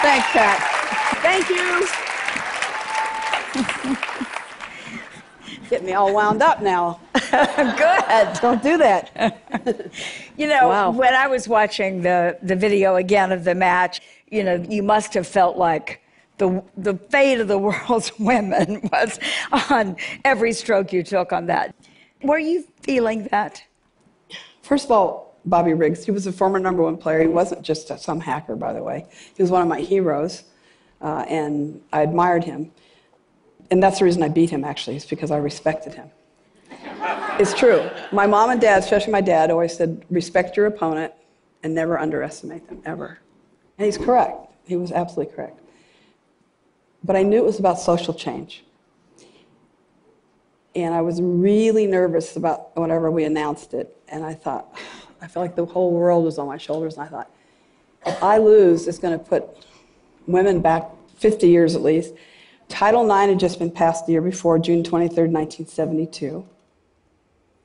Thanks, Pat. Thank you. Get me all wound up now. Good. Don't do that. You know, Wow. when I was watching the video again of the match, you know, you must have felt like the fate of the world's women was on every stroke you took on that. Were you feeling that? First of all, Bobby Riggs, he was a former #1 player. He wasn't just some hacker, by the way. He was one of my heroes, and I admired him. And that's the reason I beat him, actually, is because I respected him. It's true. My mom and dad, especially my dad, always said, respect your opponent and never underestimate them, ever. And he's correct. He was absolutely correct. But I knew it was about social change. And I was really nervous about whenever we announced it. And I thought, I felt like the whole world was on my shoulders. And I thought, if I lose, it's going to put women back 50 years at least. Title IX had just been passed the year before, June 23rd, 1972.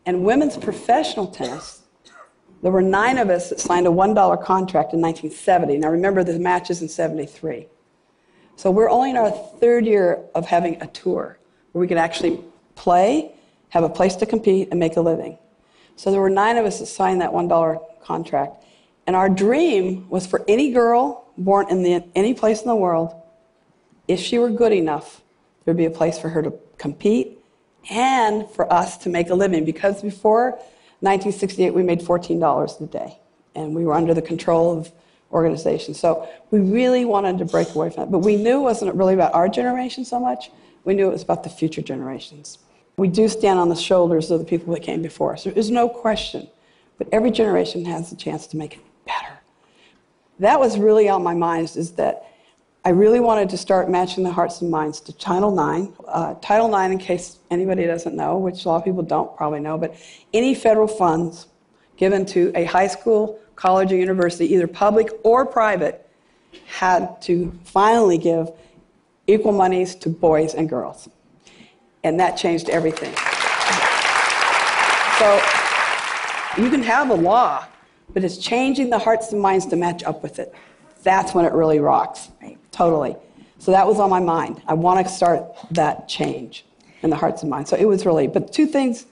And women's professional tennis, there were 9 of us that signed a $1 contract in 1970. Now remember, the match is in 73. So we're only in our 3rd year of having a tour where we could actually play, have a place to compete, and make a living. So there were 9 of us that signed that $1 contract. And our dream was for any girl born in any place in the world, if she were good enough, there'd be a place for her to compete and for us to make a living. Because before 1968, we made $14 a day. And we were under the control of organizations. So we really wanted to break away from that. But we knew it wasn't really about our generation so much. We knew it was about the future generations. We do stand on the shoulders of the people that came before us. There's no question. But every generation has a chance to make it better. That was really on my mind, is that I really wanted to start matching the hearts and minds to Title IX. Title IX, in case anybody doesn't know, which a lot of people don't probably know, but any federal funds given to a high school, college, or university, either public or private, had to finally give equal monies to boys and girls. And that changed everything. So you can have a law, but it's changing the hearts and minds to match up with it. That's when it really rocks. Right? Totally. So that was on my mind. I want to start that change in the hearts and minds. So it was really, but 2 things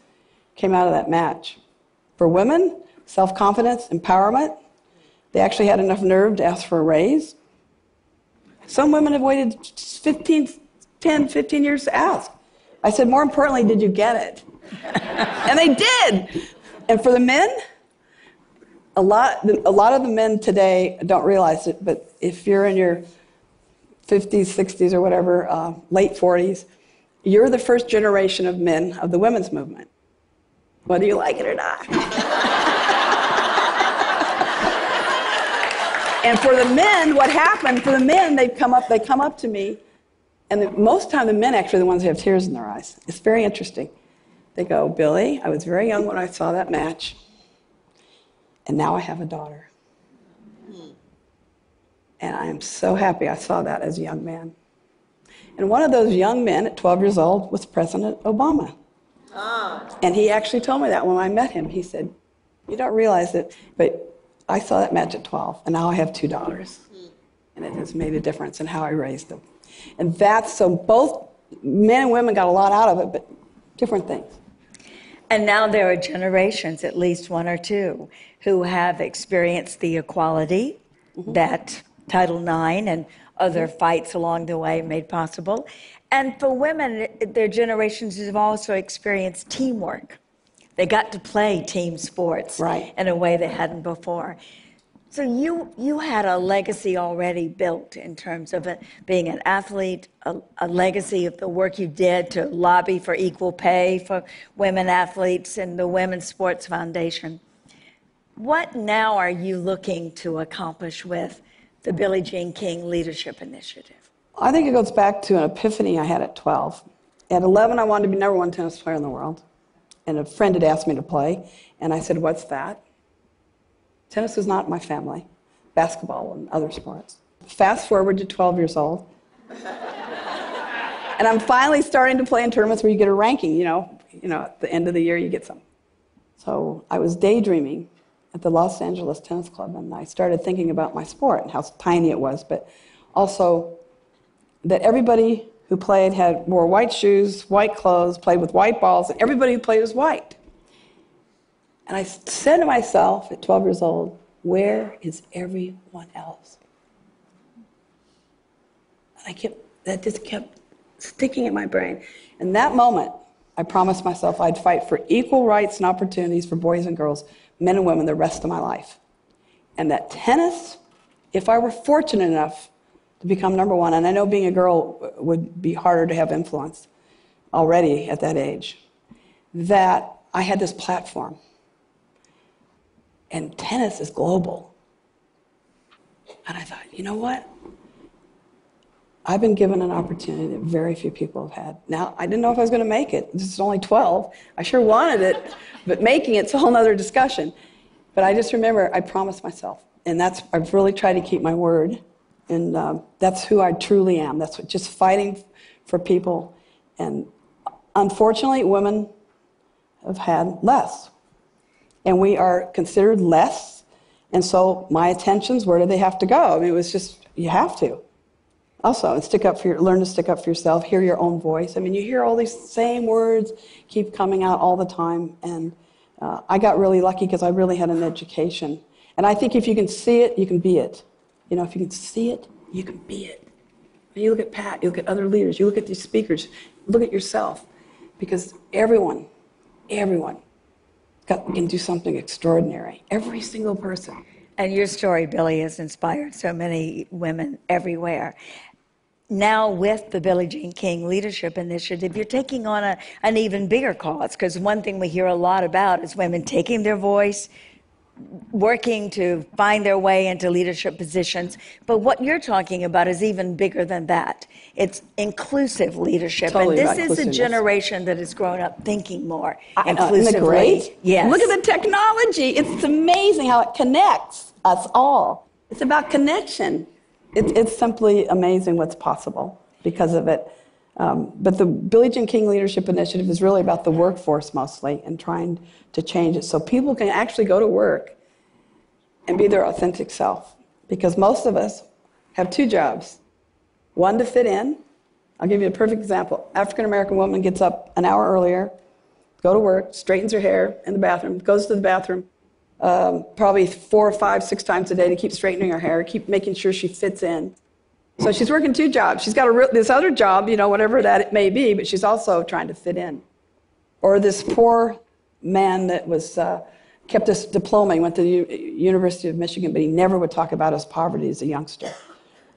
came out of that match. For women, self-confidence, empowerment. They actually had enough nerve to ask for a raise. Some women have waited 10, 15 years to ask. I said, more importantly, did you get it? And they did. And for the men, a lot of the men today don't realize it, but if you're in your 50s, 60s, or whatever, late 40s, you're the first generation of men of the women's movement, whether you like it or not. And for the men, what happened, for the men, they come up to me, and most of the time the men actually are the ones who have tears in their eyes. It's very interesting. They go, Billie, I was very young when I saw that match, and now I have a daughter. And I am so happy I saw that as a young man. And one of those young men at 12 years old was President Obama. And he actually told me that when I met him. He said, you don't realize it, but I saw that match at 12, and now I have 2 daughters. And it has made a difference in how I raised them. And that's, so both men and women got a lot out of it, but different things. And now there are generations, at least 1 or 2, who have experienced the equality that Title IX and other fights along the way made possible. And for women, their generations have also experienced teamwork. They got to play team sports in a way they hadn't before. So you had a legacy already built in terms of being an athlete, a legacy of the work you did to lobby for equal pay for women athletes and the Women's Sports Foundation. What now are you looking to accomplish with the BillieJeanKing Leadership Initiative? I think it goes back to an epiphany I had at 12. At 11, I wanted to be #1 tennis player in the world. And a friend had asked me to play, and I said, what's that? Tennis was not my family. Basketball and other sports. Fast forward to 12 years old. And I'm finally starting to play in tournaments where you get a ranking, you know, at the end of the year you get some. So I was daydreaming at the Los Angeles Tennis Club, and I started thinking about my sport and how tiny it was. But Also, that everybody who played wore white shoes, white clothes, played with white balls, and everybody who played was white. And I said to myself at 12 years old, where is everyone else? And that just kept sticking in my brain. In that moment, I promised myself I'd fight for equal rights and opportunities for boys and girls, men and women, the rest of my life. And that tennis, if I were fortunate enough to become number one, and I know being a girl would be harder to have influence already at that age, that I had this platform. And tennis is global. And I thought, you know what? I've been given an opportunity that very few people have had. Now, I didn't know if I was going to make it. This is only 12. I sure wanted it, but making it's a whole other discussion. But I just remember I promised myself, and I've really tried to keep my word, and that's who I truly am. That's just fighting for people. And unfortunately, women have had less, and we are considered less. And so my attentions, where do they have to go? I mean, it was just, you have to. Also, learn to stick up for yourself, hear your own voice. I mean, you hear all these same words keep coming out all the time. And I got really lucky because I really had an education. And I think if you can see it, you can be it. You know, if you can see it, you can be it. When you look at Pat, you look at other leaders, you look at these speakers, look at yourself. Because everyone can do something extraordinary. Every single person. And your story, Billie, has inspired so many women everywhere. Now, with the Billie Jean King Leadership Initiative, you're taking on an even bigger cause, because one thing we hear a lot about is women taking their voice, working to find their way into leadership positions. But what you're talking about is even bigger than that. It's inclusive leadership. Totally, and this is a generation that has grown up thinking more inclusively. Isn't it great? Yes. Look at the technology. It's amazing how it connects us all. It's about connection. It's simply amazing what's possible because of it. But the Billie Jean King Leadership Initiative is really about the workforce mostly and trying to change it so people can actually go to work and be their authentic self. Because most of us have two jobs. One, to fit in. I'll give you a perfect example. African-American woman gets up an hour earlier, go to work, straightens her hair in the bathroom, goes to the bathroom probably 4, 5, 6 times a day to keep straightening her hair, keep making sure she fits in. So she's working 2 jobs. She's got this other job, you know, whatever that it may be, but she's also trying to fit in. Or this poor man that kept his diploma. He went to the University of Michigan, but he never would talk about his poverty as a youngster.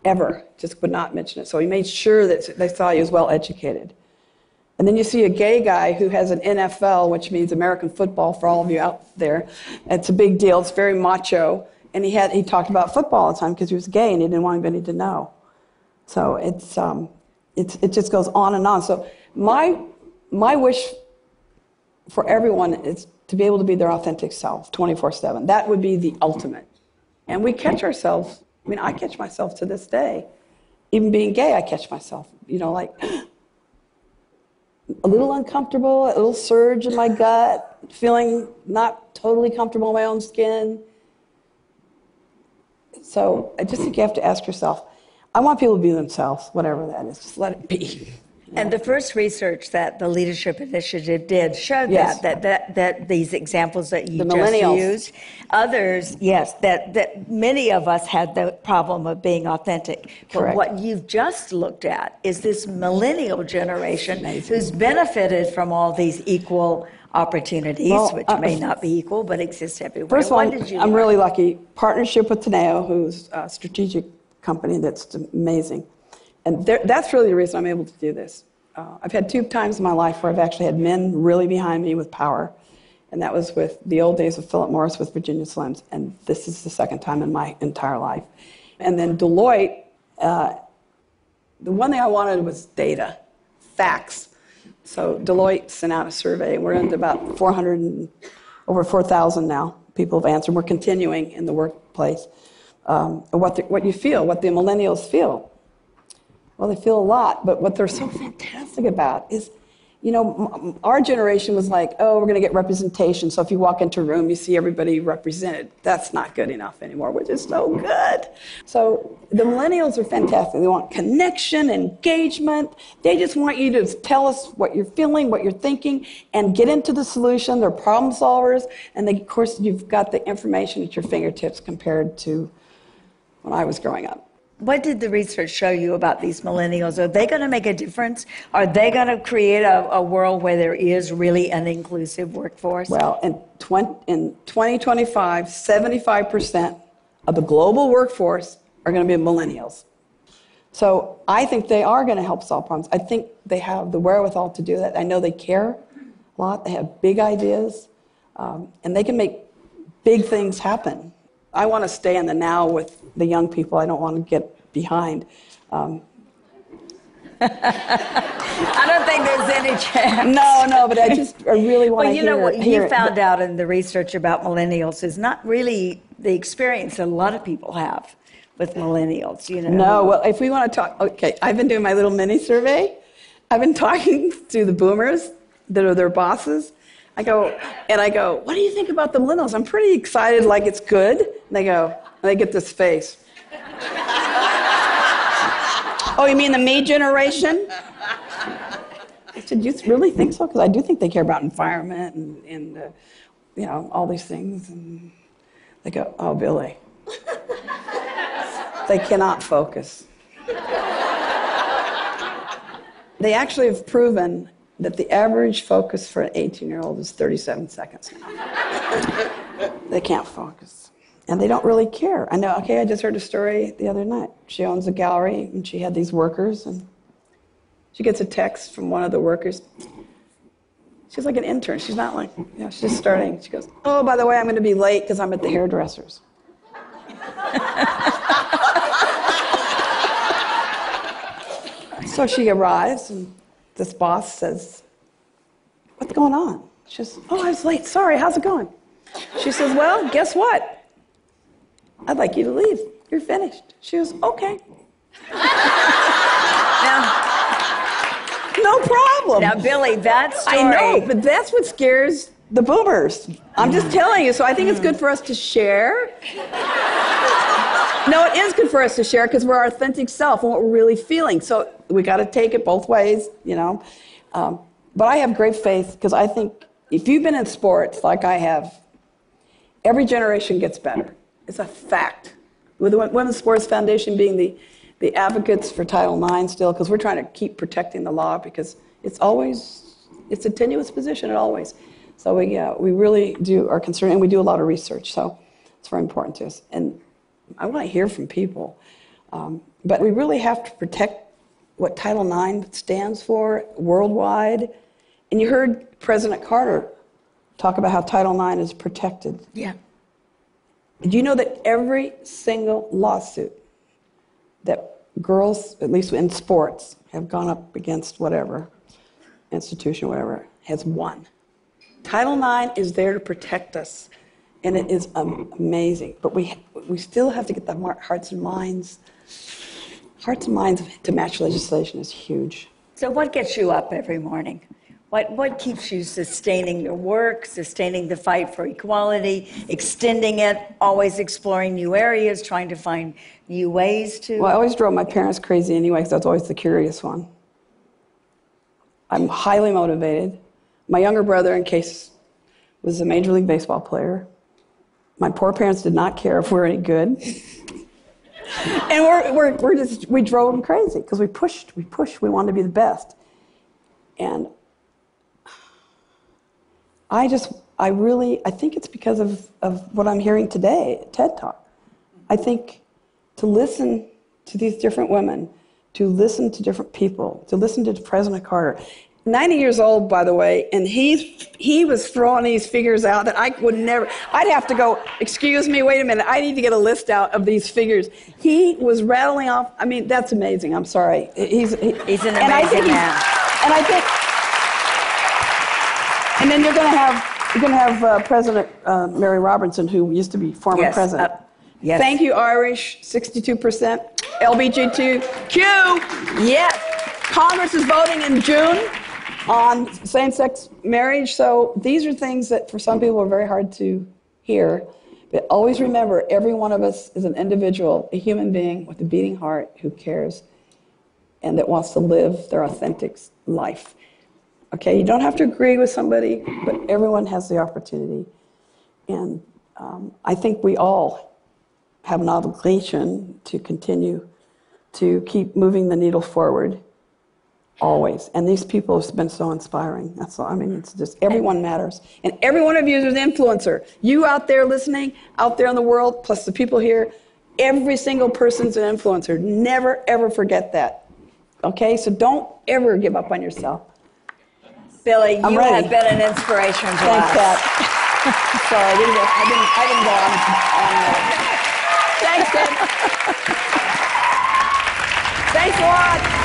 Ever. Just would not mention it. So he made sure that they saw he was well educated. And then you see a gay guy who has an NFL, which means American football for all of you out there. It's a big deal. It's very macho. And he talked about football all the time because he was gay and he didn't want anybody to know. So it just goes on and on. So my wish for everyone is to be able to be their authentic self 24/7. That would be the ultimate. And we catch ourselves. I mean, I catch myself to this day. Even being gay, I catch myself, you know, like a little uncomfortable, a little surge in my gut, feeling not totally comfortable in my own skin. So I just think you have to ask yourself, I want people to be themselves, whatever that is. Just let it be. And the first research that the Leadership Initiative did showed Yes. that these examples that you The just millennials. used, others, yes, that many of us had the problem of being authentic. Correct. But what you've just looked at is this millennial generation who's benefited from all these equal opportunities, which may not be equal, but exist everywhere. First of all, What did you I'm learn? really lucky. Partnership with Teneo, who's a strategic company that's amazing. And that's really the reason I'm able to do this. I've had 2 times in my life where I've actually had men really behind me with power. And that was with the old days of Philip Morris with Virginia Slims. And this is the second time in my entire life. And then Deloitte, the one thing I wanted was data, facts. So Deloitte sent out a survey. We're into about over 4,000 now. People have answered. We're continuing in the workplace. What you feel, what the millennials feel. Well, they feel a lot, but what they're so fantastic about is you know, our generation was like, oh, we're going to get representation. So if you walk into a room, you see everybody represented. That's not good enough anymore, which is no good. So the millennials are fantastic. They want connection, engagement. They just want you to tell us what you're feeling, what you're thinking, and get into the solution. They're problem solvers. And they, of course, you've got the information at your fingertips compared to when I was growing up. What did the research show you about these millennials? Are they going to make a difference? Are they going to create a world where there is really an inclusive workforce? Well, in 2025, 75% of the global workforce are going to be millennials. So I think they are going to help solve problems. I think they have the wherewithal to do that. I know they care a lot. They have big ideas, and they can make big things happen. I want to stay in the now with the young people. I don't want to get behind. I don't think there's any chance. No, but I really want to hear. Well, you know what you found out in the research about millennials is not really the experience that a lot of people have with millennials, you know. No, well, if we want to talk, okay, I've been doing my little mini survey. I've been talking to the boomers that are their bosses. I go, what do you think about the millennials? I'm pretty excited, like it's good. And they go, and they get this face. Oh, you mean the me generation? I said, you really think so? Because I do think they care about environment and you know, all these things. And they go, oh, Billie. They cannot focus. They actually have proven that the average focus for an 18-year-old is 37 seconds now. They can't focus. And they don't really care. I know, okay, I just heard a story the other night. She owns a gallery, and she had these workers, and she gets a text from one of the workers. She's like an intern. She's not like, you know, she's just starting. She goes, oh, by the way, I'm going to be late because I'm at the hairdresser's. So she arrives, and this boss says, what's going on? She says, oh, I was late. Sorry, how's it going? She says, well, guess what? I'd like you to leave. You're finished. She goes, okay. No problem. Now, Billie, that story... I know, but that's what scares the boomers. I'm just telling you. So I think it's good for us to share. No, it is good for us to share because we're our authentic self and what we're really feeling. So we got to take it both ways, you know. But I have great faith because I think if you've been in sports like I have, every generation gets better. It's a fact. With the Women's Sports Foundation being the advocates for Title IX still, because we're trying to keep protecting the law because it's a tenuous position, always. So we really are concerned, and we do a lot of research, so it's very important to us. And I want to hear from people. But we really have to protect what Title IX stands for worldwide. And you heard President Carter talk about how Title IX is protected. Yeah. Do you know that every single lawsuit that girls, at least in sports, have gone up against whatever institution, whatever, has won? Title IX is there to protect us, and it is amazing. But we still have to get the hearts and minds. Hearts and minds to match legislation is huge. So what gets you up every morning? What keeps you sustaining your work, sustaining the fight for equality, extending it, always exploring new areas, trying to find new ways to... Well, I always drove my parents crazy anyway because I was always the curious one. I'm highly motivated. My younger brother, in case, was a Major League Baseball player. My poor parents did not care if we were any good. And we drove them crazy because we pushed, we wanted to be the best. And I think it's because of what I'm hearing today at TED Talk. I think to listen to these different women, to listen to different people, to listen to President Carter. 90 years old, by the way, and he was throwing these figures out that I would never, I'd have to go, excuse me, wait a minute, I need to get a list out of these figures. He was rattling off, I mean, that's amazing, I'm sorry. He's an amazing man. And I think, and then you're going to have President Mary Robinson, who used to be former president. Yes. Thank you, Irish, 62%. LBGTQ, yes. Congress is voting in June on same-sex marriage. So these are things that for some people are very hard to hear. But always remember, every one of us is an individual, a human being with a beating heart who cares and that wants to live their authentic life. Okay, you don't have to agree with somebody, but everyone has the opportunity. And I think we all have an obligation to continue to keep moving the needle forward, always. And these people have been so inspiring. That's all. I mean, it's just everyone matters. And every one of you is an influencer. You out there listening, out there in the world, plus the people here, every single person's an influencer. Never, ever forget that. Okay, so don't ever give up on yourself. Billie, you ready. have been an inspiration to Thanks, us. Pat. Sorry, I didn't go on. Thanks, Deb. Thanks a lot.